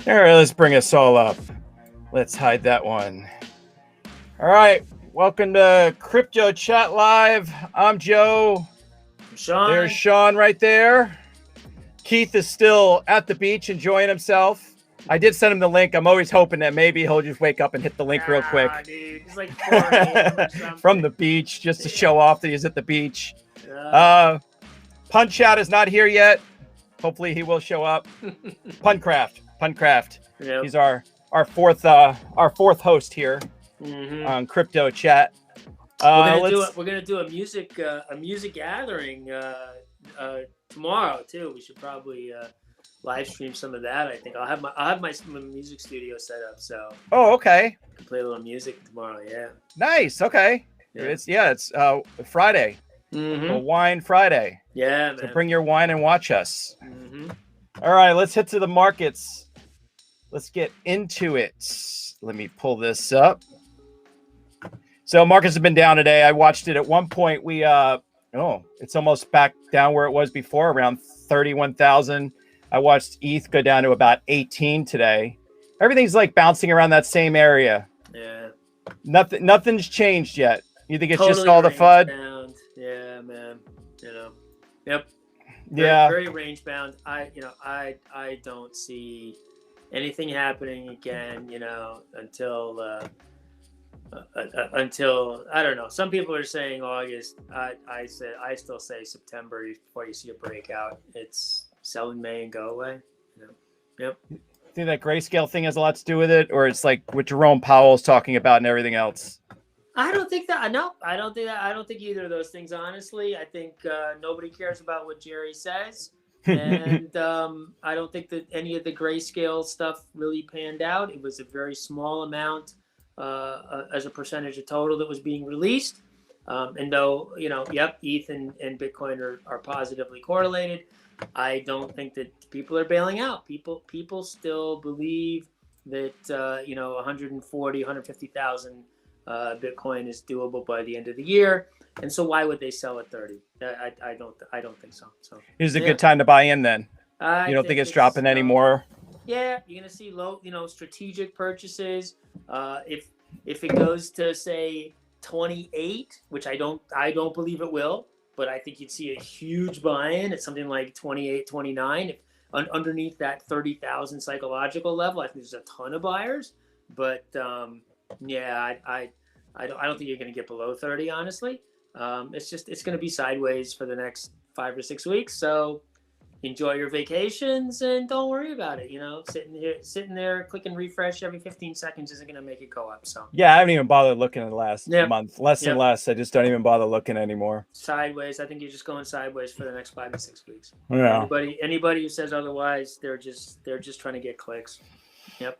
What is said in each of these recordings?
All right, let's bring us all up. Let's hide that one. All right, welcome to Crypto Chat Live. I'm Joe. Sean. There's Sean right there. Keith is still at the beach enjoying himself. I did send him the link. I'm always hoping that maybe he'll just wake up and hit the link real quick. Dude, it's like 4 a.m. or something. From the beach, just to show off that he's at the beach. Punch Out is not here yet. Hopefully he will show up. Puncraft. Yep. He's our fourth host here on Crypto Chat. We're gonna do a music gathering tomorrow too. We should probably live stream some of that. I think I'll have my music studio set up. So okay. I can play a little music tomorrow. Yeah. Nice. Okay. Yeah. It's Friday. A wine Friday. Yeah, man. So bring your wine and watch us. All right, let's hit to the markets. Let's get into it. Let me pull this up. So markets have been down today. I watched it at one point. It's almost back down where it was before, around 31,000. I watched ETH go down to about 18 today. Everything's like bouncing around that same area. Yeah. Nothing's changed yet. You think it's totally just all the FUD? Bound. Yeah, man. Yep. Yeah. Very range bound. I don't see anything happening again, until I don't know. Some people are saying August. I still say September before you see a breakout. It's sell in May and go away. Yep. Think that grayscale thing has a lot to do with it, or it's like what Jerome Powell's talking about and everything else? I don't think that. No, I don't think that. I don't think either of those things. Honestly, I think nobody cares about what Jerry says, and I don't think that any of the grayscale stuff really panned out. It was a very small amount as a percentage of total that was being released. And though ETH and Bitcoin are positively correlated, I don't think that people are bailing out. People still believe that 140, 150,000. Bitcoin is doable by the end of the year, and so why would they sell at 30? I don't think so. So is it a good time to buy in then? You don't think it's dropping anymore? Yeah, you're gonna see low, strategic purchases. If it goes to say 28, which I don't believe it will, but I think you'd see a huge buy-in at something like 28, 29. If underneath that 30,000 psychological level, I think there's a ton of buyers, but I don't think you're going to get below 30, honestly. It's going to be sideways for the next 5 or 6 weeks. So enjoy your vacations and don't worry about it. Sitting there clicking refresh every 15 seconds isn't going to make it go up. So yeah, I haven't even bothered looking in the last month. Less and less. I just don't even bother looking anymore. Sideways. I think you're just going sideways for the next 5 to 6 weeks. Yeah. Anybody who says otherwise, they're just trying to get clicks. Yep.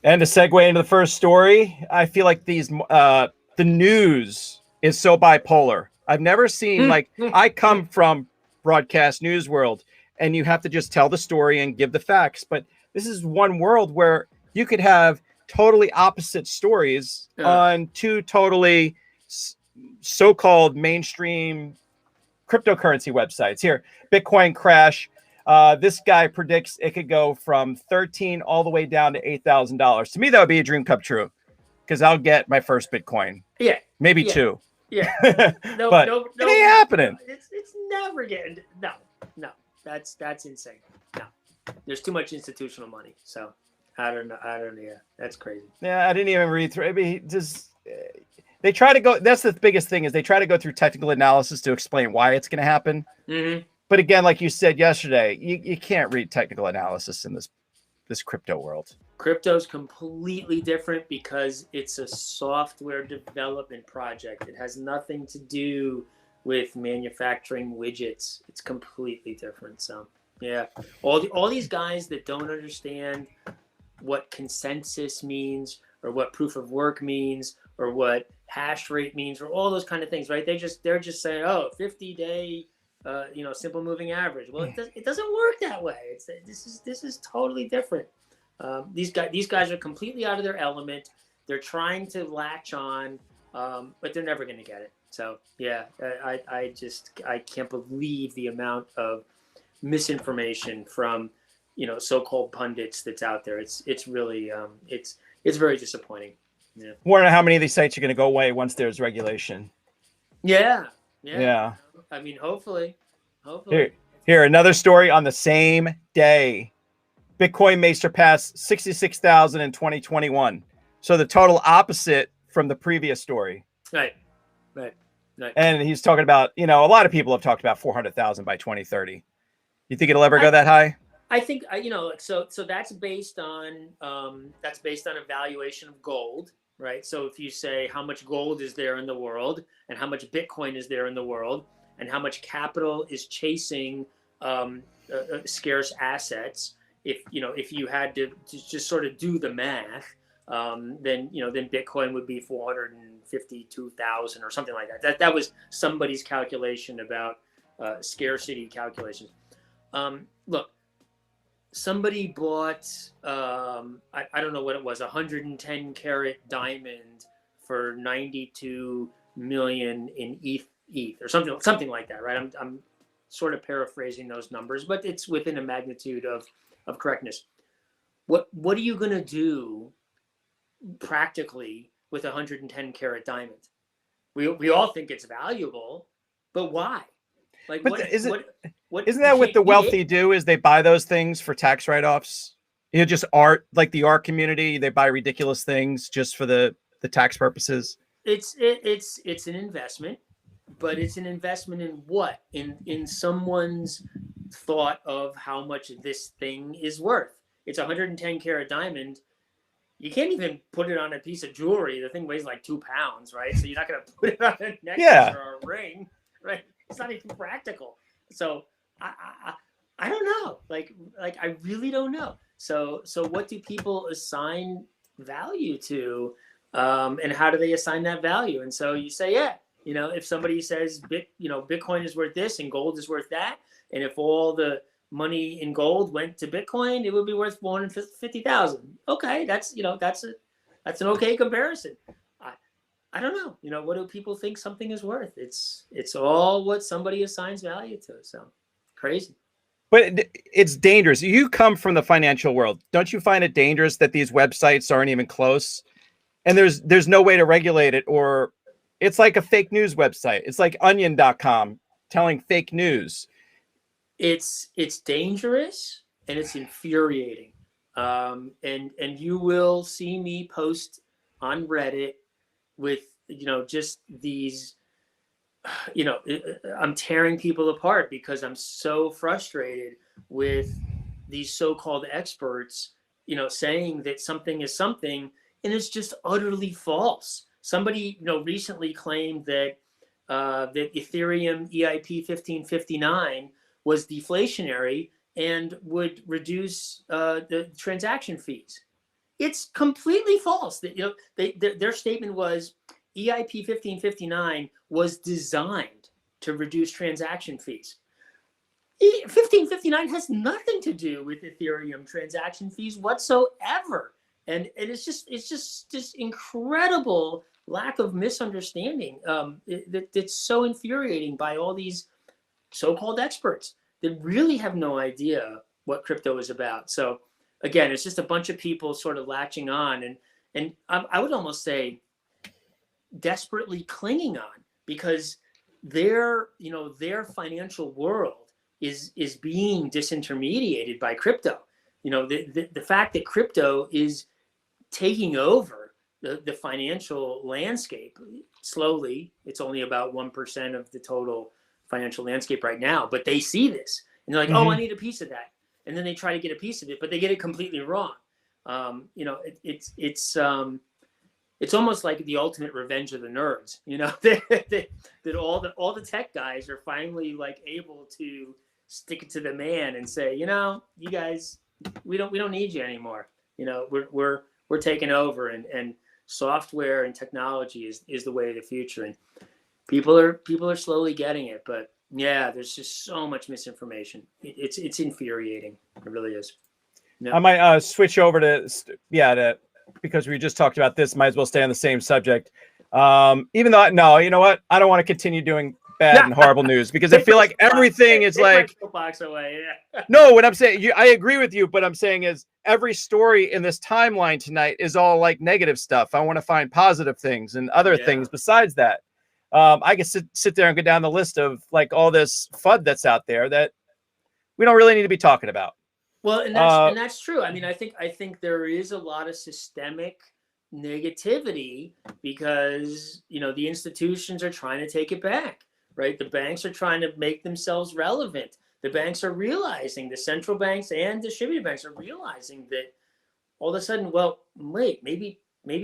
And to segue into the first story, I feel like the news is so bipolar. I've never seen I come from broadcast news world, and you have to just tell the story and give the facts. But this is one world where you could have totally opposite stories on two totally so-called mainstream cryptocurrency websites. Here, Bitcoin crash. This guy predicts it could go from 13 all the way down to $8,000. To me, that would be a dream come true, because I'll get my first Bitcoin. Yeah, maybe two. Yeah, but it ain't happening. It's never getting. No, that's insane. No, there's too much institutional money. So I don't know. Yeah, that's crazy. Yeah, I didn't even read through. I mean, they try to go. That's the biggest thing, is they try to go through technical analysis to explain why it's going to happen. Mm-hmm. But again, like you said yesterday, you can't read technical analysis in this crypto world. Crypto's completely different because it's a software development project. It has nothing to do with manufacturing widgets. It's completely different. So yeah, all these guys that don't understand what consensus means, or what proof of work means, or what hash rate means, or all those kind of things, right? They're just saying, 50-day. Simple moving average. Well, it doesn't work that way. This is totally different. These guys are completely out of their element. They're trying to latch on, but they're never going to get it. So yeah, I can't believe the amount of misinformation from so-called pundits that's out there. It's really it's very disappointing. Yeah. Wonder how many of these sites are going to go away once there's regulation. Yeah. I mean, hopefully. Here, another story on the same day. Bitcoin may surpass 66,000 in 2021. So the total opposite from the previous story. Right. And he's talking about, a lot of people have talked about 400,000 by 2030. You think it'll ever go that high? I think, so that's based on a valuation of gold, right? So if you say how much gold is there in the world and how much Bitcoin is there in the world and how much capital is chasing scarce assets, if you had to just sort of do the math, then Bitcoin would be 452,000 or something like that. That was somebody's calculation about scarcity calculations. Look, somebody bought I don't know what it was, 110 karat diamond for 92 million in ETH or something like that, right? I'm sort of paraphrasing those numbers, but it's within a magnitude of correctness. What are you going to do practically with 110 karat diamond? We all think it's valuable, but why? Like, isn't that what the wealthy do? Is they buy those things for tax write-offs? Just art, like the art community, they buy ridiculous things just for the tax purposes. It's an investment, but it's an investment in what? In someone's thought of how much this thing is worth. It's 110 karat diamond. You can't even put it on a piece of jewelry. The thing weighs like 2 pounds, right? So you're not going to put it on a necklace or a ring, right? It's not even practical. So I don't know. Like I really don't know. So what do people assign value to, and how do they assign that value? And so you say, if somebody says Bitcoin is worth this and gold is worth that, and if all the money in gold went to Bitcoin, it would be worth 450,000. Okay, that's an okay comparison. I don't know. What do people think something is worth? It's all what somebody assigns value to. So crazy. But it's dangerous. You come from the financial world. Don't you find it dangerous that these websites aren't even close? And there's no way to regulate it, or it's like a fake news website. It's like onion.com telling fake news. It's dangerous and it's infuriating. And you will see me post on Reddit with, just these, I'm tearing people apart because I'm so frustrated with these so-called experts, saying that something is something, and it's just utterly false. Somebody, recently claimed that that Ethereum EIP 1559 was deflationary and would reduce the transaction fees. It's completely false. Their statement was EIP 1559 was designed to reduce transaction fees. 1559 has nothing to do with Ethereum transaction fees whatsoever. And it's just incredible lack of misunderstanding. It's so infuriating by all these so-called experts that really have no idea what crypto is about. So again, it's just a bunch of people sort of latching on and I would almost say desperately clinging on, because their financial world is being disintermediated by crypto. The fact that crypto is taking over the financial landscape slowly. It's only about 1% of the total financial landscape right now, but they see this and they're like, oh, I need a piece of that. And then they try to get a piece of it, but they get it completely wrong. It's almost like the ultimate revenge of the nerds, that all the tech guys are finally like able to stick it to the man and say, you guys, we don't need you anymore. We're taking over, and software and technology is the way of the future. And people are slowly getting it, but yeah, there's just so much misinformation. It's infuriating. It really is. I might switch over to because we just talked about this, might as well stay on the same subject. Even though, no, you know what? I don't want to continue doing bad and horrible news, because I feel like everything is like box away. Yeah. No, what I'm saying, I agree with you, but I'm saying is every story in this timeline tonight is all like negative stuff. I want to find positive things and other things besides that. I can sit there and go down the list of like all this FUD that's out there that we don't really need to be talking about. Well, and that's true. I mean, I think there is a lot of systemic negativity because, you know, the institutions are trying to take it back, right? The banks are trying to make themselves relevant. The banks are realizing, the central banks and distributed banks are realizing that all of a sudden, well, wait, maybe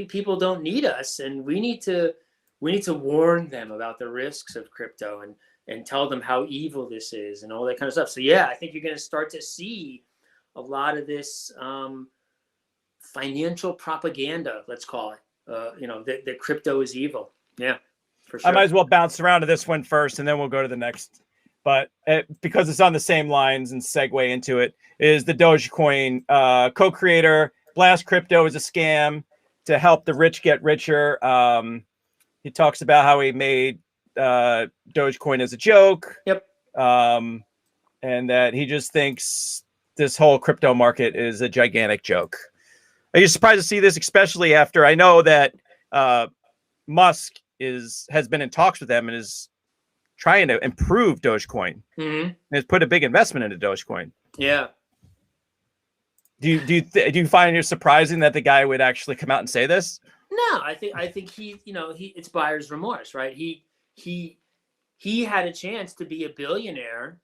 people don't need us, and we need to warn them about the risks of crypto and tell them how evil this is and all that kind of stuff. So yeah, I think you're going to start to see a lot of this financial propaganda, let's call it, you know, that crypto is evil. Yeah, for sure. I might as well bounce around to this one first, and then we'll go to the next. But because it's on the same lines and segue into it, is the Dogecoin co-creator. Blast Crypto is a scam to help the rich get richer. He talks about how he made Dogecoin as a joke. Yep. And that he just thinks this whole crypto market is a gigantic joke. Are you surprised to see this, especially after I know that Musk has been in talks with them and is trying to improve Dogecoin and has put a big investment into Dogecoin? Yeah. Do you find it surprising that the guy would actually come out and say this? No, I think he, you know, it's buyer's remorse, right? He had a chance to be a billionaire.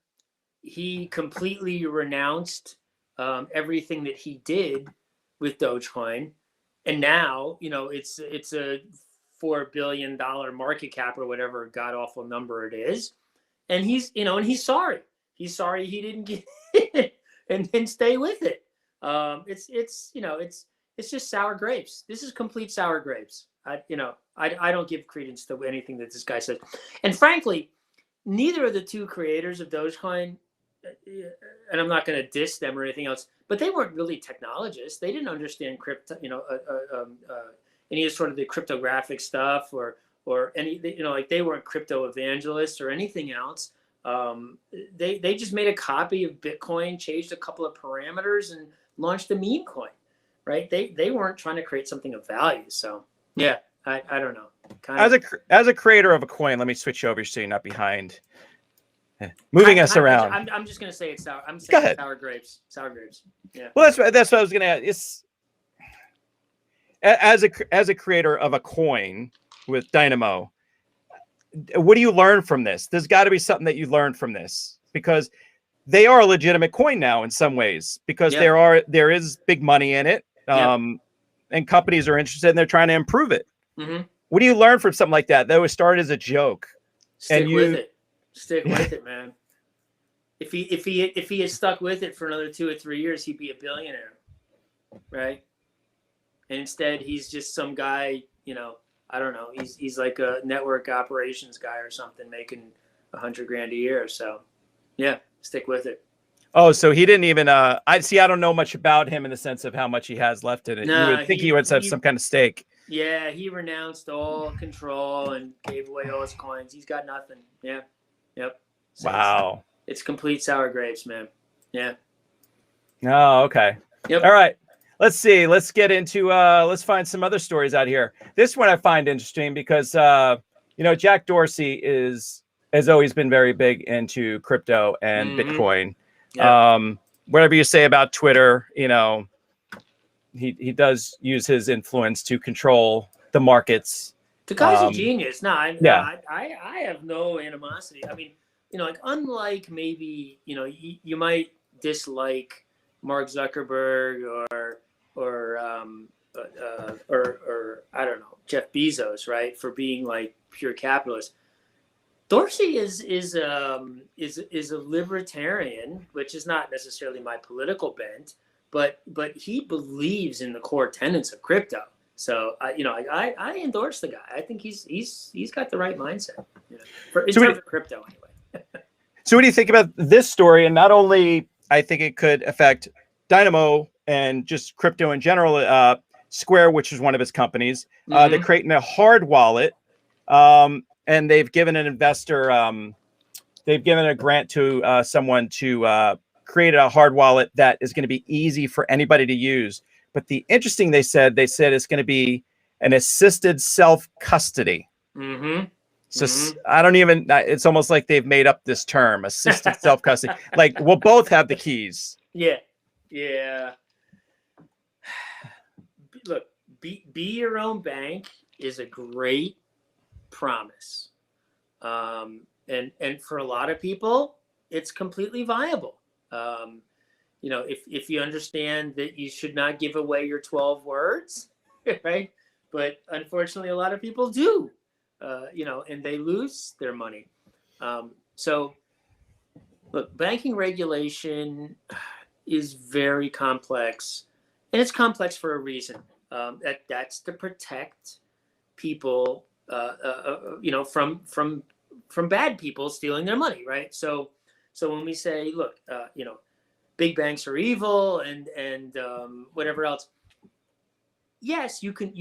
He completely renounced everything that he did with Dogecoin, and now, you know, it's a $4 billion market cap or whatever god awful number it is, and he's, you know, and he's sorry he didn't get it and stay with it. It's you know, it's just sour grapes. This is complete sour grapes. I don't give credence to anything that this guy says, and frankly, neither of the two creators of Dogecoin, and I'm not going to diss them or anything else, but they weren't really technologists. They didn't understand crypto, you know, any sort of the cryptographic stuff or any, you know, like they weren't crypto evangelists or anything else. They just made a copy of Bitcoin, changed a couple of parameters, and launched a meme coin, right? They weren't trying to create something of value. So yeah, I don't know. As a creator of a coin, let me switch over so you're not behind. Moving us around. I'm just gonna say it's sour. I'm saying sour grapes. Sour grapes. Yeah. Well, that's what I was gonna ask. It's as a creator of a coin with Dynamo, what do you learn from this? There's got to be something that you learned from this, because they are a legitimate coin now in some ways, because there is big money in it, and companies are interested and they're trying to improve it. What do you learn from something like that? That was started as a joke. Stick with it, man. If he had stuck with it for another 2 or 3 years, he'd be a billionaire, right? And instead, he's just some guy, you know, I don't know. He's like a network operations guy or something, making $100,000 a year. So, yeah, stick with it. Oh, so he didn't even. I don't know much about him in the sense of how much he has left in it. No, you would think he would have some kind of stake. Yeah, he renounced all control and gave away all his coins. He's got nothing. Yeah. Yep. So wow. It's complete sour grapes, man. Yeah. Oh, okay. Yep. All right. Let's see. Let's get into. Let's find some other stories out here. This one I find interesting because you know, Jack Dorsey has always been very big into crypto and Bitcoin. Yeah. Whatever you say about Twitter, you know, he does use his influence to control the markets. The guy's a genius. I have no animosity. I mean, you know, like unlike maybe, you know, you might dislike Mark Zuckerberg or I don't know, Jeff Bezos, right, for being like pure capitalist. Dorsey is a libertarian, which is not necessarily my political bent, but he believes in the core tenets of crypto. So you know, I endorse the guy. I think he's got the right mindset, you know, in terms of crypto anyway. So what do you think about this story? And not only I think it could affect Dynamo and just crypto in general. Square, which is one of his companies, they're creating a hard wallet. and they've given an investor, they've given a grant to someone to create a hard wallet that is going to be easy for anybody to use. But the interesting, they said it's going to be an assisted self-custody. So I don't even, it's almost like they've made up this term, assisted self-custody. Like, we'll both have the keys. Yeah. Look, be your own bank is a great promise. And for a lot of people, it's completely viable. If you understand that you should not give away your 12 words, right? But unfortunately, a lot of people do, and they lose their money. So look, banking regulation is very complex, and it's complex for a reason. That's to protect people, from bad people stealing their money, right? So when we say, look, big banks are evil and whatever else, yes, you can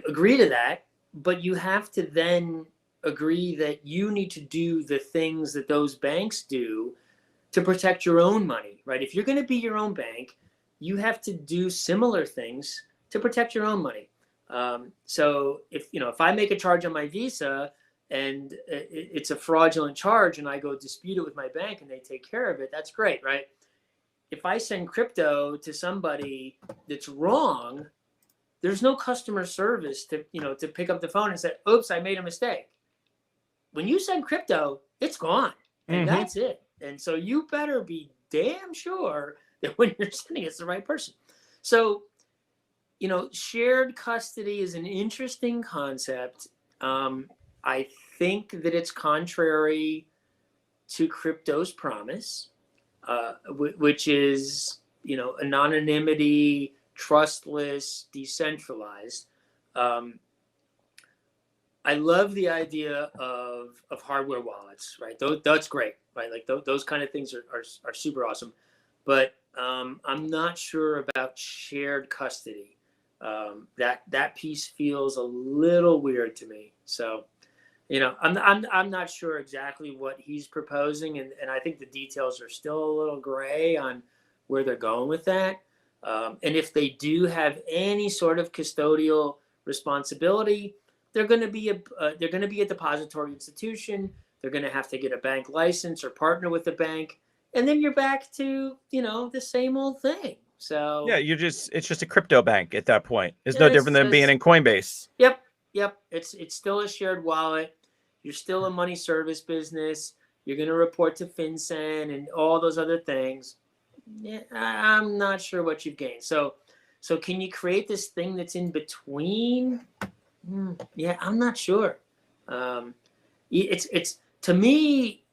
agree to that, but you have to then agree that you need to do the things that those banks do to protect your own money, right? If you're going to be your own bank, you have to do similar things to protect your own money. So if I make a charge on my Visa and it's a fraudulent charge and I go dispute it with my bank and they take care of it, that's great, right? If I send crypto to somebody that's wrong, there's no customer service to pick up the phone and say, oops, I made a mistake. When you send crypto, it's gone, and that's it. And so you better be damn sure that when you're sending it's the right person. So, shared custody is an interesting concept. I think that it's contrary to crypto's promise, which is, anonymity, trustless, decentralized. I love the idea of hardware wallets, right? That's great, right? Like those kind of things are super awesome. But I'm not sure about shared custody. That piece feels a little weird to me. So, I'm not sure exactly what he's proposing, and I think the details are still a little gray on where they're going with that. And if they do have any sort of custodial responsibility, they're going to be a depository institution. They're going to have to get a bank license or partner with the bank, and then you're back to the same old thing. So yeah, it's just a crypto bank at that point. It's no different than being in Coinbase. Yep. It's still a shared wallet. You're still a money service business. You're going to report to FinCEN and all those other things. Yeah, I'm not sure what you've gained. So can you create this thing that's in between? Yeah, I'm not sure. It's to me,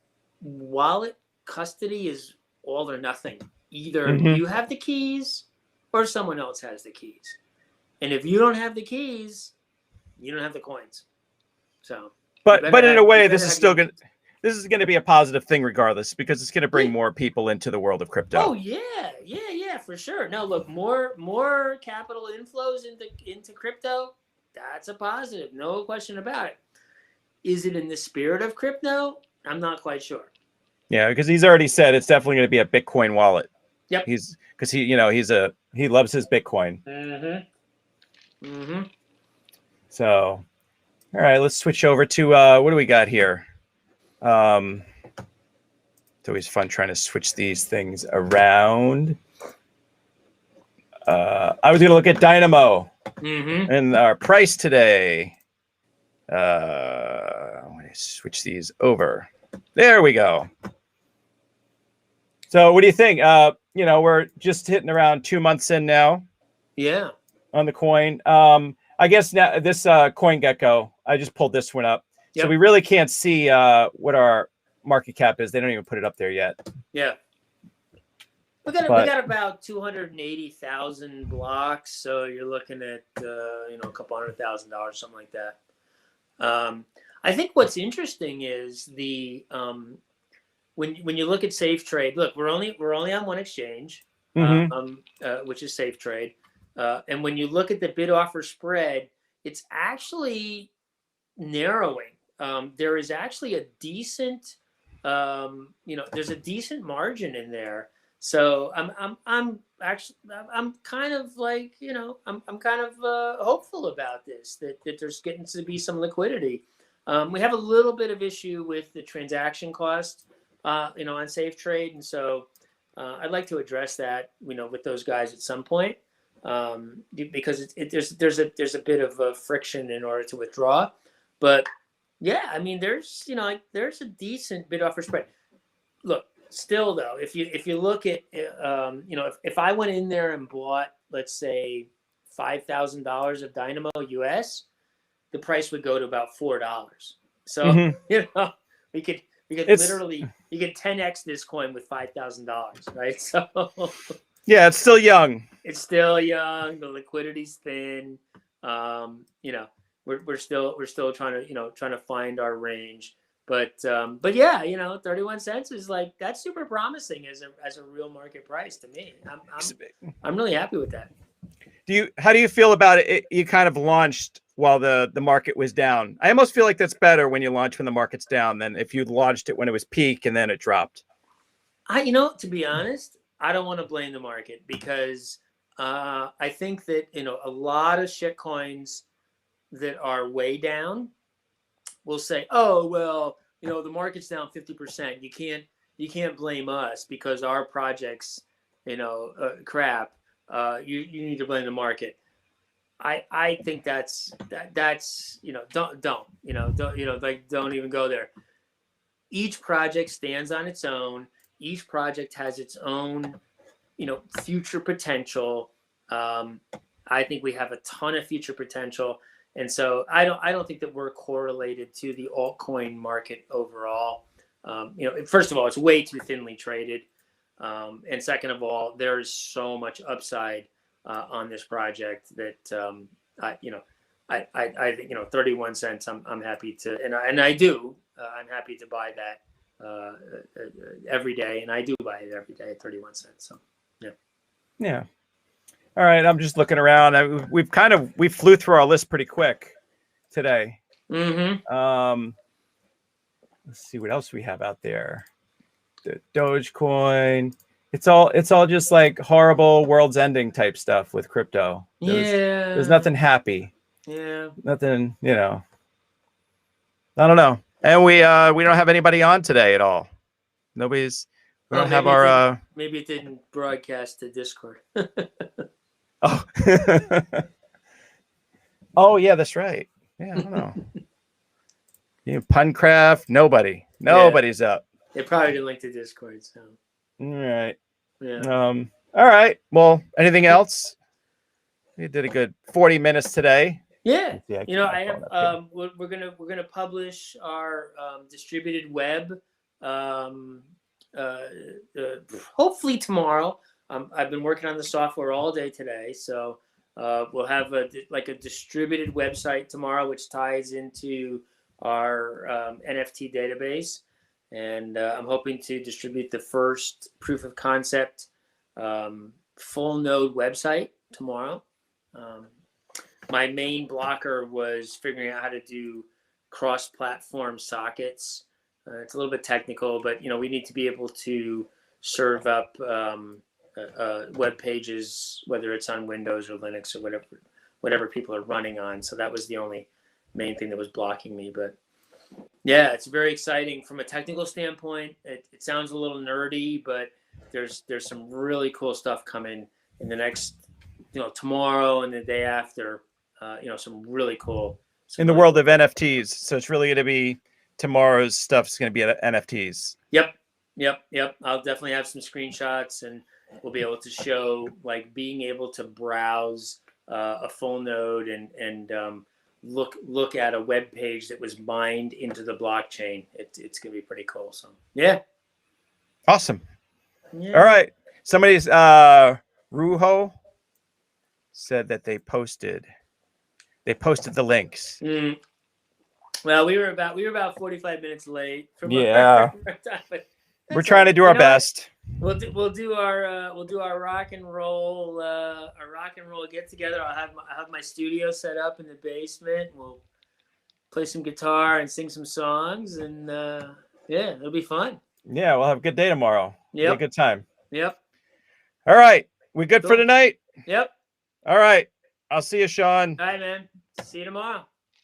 wallet custody is all or nothing. Either you have the keys or someone else has the keys. And if you don't have the keys, you don't have the coins. So, but in a way, this is going to be a positive thing regardless, because it's going to bring more people into the world of crypto. Oh yeah, for sure. No, look, more capital inflows into crypto. That's a positive, no question about it. Is it in the spirit of crypto? I'm not quite sure. Yeah, because he's already said it's definitely going to be a Bitcoin wallet. Yep. He loves his Bitcoin. So, all right, let's switch over to what do we got here? It's always fun trying to switch these things around. I was going to look at Dynamo and our price today. I'm going to switch these over. There we go. So what do you think? We're just hitting around 2 months in now. Yeah. On the coin. I guess now this CoinGecko, I just pulled this one up. Yep. So we really can't see what our market cap is. They don't even put it up there yet. Yeah. We got about 280,000 blocks. So you're looking at, a couple $100,000, something like that. I think what's interesting is when you look at Safe Trade, look, we're only on one exchange, which is Safe Trade. And when you look at the bid offer spread, it's actually narrowing. there is actually a decent, there's a decent margin in there. So I'm kind of like, I'm kind of hopeful about this, that there's getting to be some liquidity. We have a little bit of issue with the transaction cost, on Safe Trade, and so I'd like to address that, with those guys at some point, because there's a bit of friction in order to withdraw, but yeah, I mean, there's a decent bid offer spread. Look, still though, if you look at if I went in there and bought, let's say, $5,000 of Dynamo US, the price would go to about $4. So we could literally, you could 10x this coin with $5,000, right? So yeah, it's still young. It's still young. The liquidity's thin. We're still trying to find our range. But yeah, 31 cents is like, that's super promising as a real market price to me. I'm really happy with that. How do you feel about it? You kind of launched while the market was down. I almost feel like that's better when you launch when the market's down than if you launched it when it was peak and then it dropped. To be honest, I don't want to blame the market, because I think that a lot of shit coins that are way down will say, oh well, the market's down 50%. You can't blame us because our project's crap. You need to blame the market. I think that's don't even go there. Each project stands on its own. Each project has its own future potential. I think we have a ton of future potential, and so I don't think that we're correlated to the altcoin market overall. First of all, it's way too thinly traded, and second of all, there's so much upside on this project that I think 31 cents. I'm happy to, and I do. I'm happy to buy that every day, and I do buy it every day at 31 cents. So yeah. All right, I'm just looking around. We flew through our list pretty quick today. Mm-hmm. Let's see what else we have out there. The Dogecoin. It's all just like horrible world's ending type stuff with crypto. There's nothing happy. Yeah. Nothing, I don't know. And we don't have anybody on today at all. We don't have our maybe it didn't broadcast to Discord. Oh. Oh yeah, that's right. Yeah, I don't know. Puncraft, nobody's up. They probably didn't link to Discord, so. All right. Yeah. All right. Well, anything else? We did a good 40 minutes today. Yeah. I have we're gonna publish our distributed web hopefully tomorrow. I've been working on the software all day today, so we'll have a distributed website tomorrow, which ties into our NFT database, and I'm hoping to distribute the first proof of concept full node website tomorrow. My main blocker was figuring out how to do cross-platform sockets. It's a little bit technical, but we need to be able to serve up web pages, whether it's on Windows or Linux or whatever people are running on. So that was the only main thing that was blocking me. But yeah, it's very exciting from a technical standpoint. It sounds a little nerdy, but there's some really cool stuff coming in the next, tomorrow and the day after. Some really cool. In the world of NFTs, so it's really going to be tomorrow's stuff's going to be NFTs. Yep. I'll definitely have some screenshots, and we'll be able to show being able to browse a full node and look at a web page that was mined into the blockchain. It's going to be pretty cool. So yeah. Awesome. Yeah. All right. Somebody's Ruho said that they posted the links. Well, we were about 45 minutes late. From our time, but we're trying to do our best. We'll do our rock and roll get together. I'll have my studio set up in the basement. We'll play some guitar and sing some songs, and yeah, it'll be fun. Yeah, we'll have a good day tomorrow. Yep. Be a good time. Yep. All right. We good for Cool. tonight? Yep. All right. I'll see you, Sean. All right, man. See you tomorrow.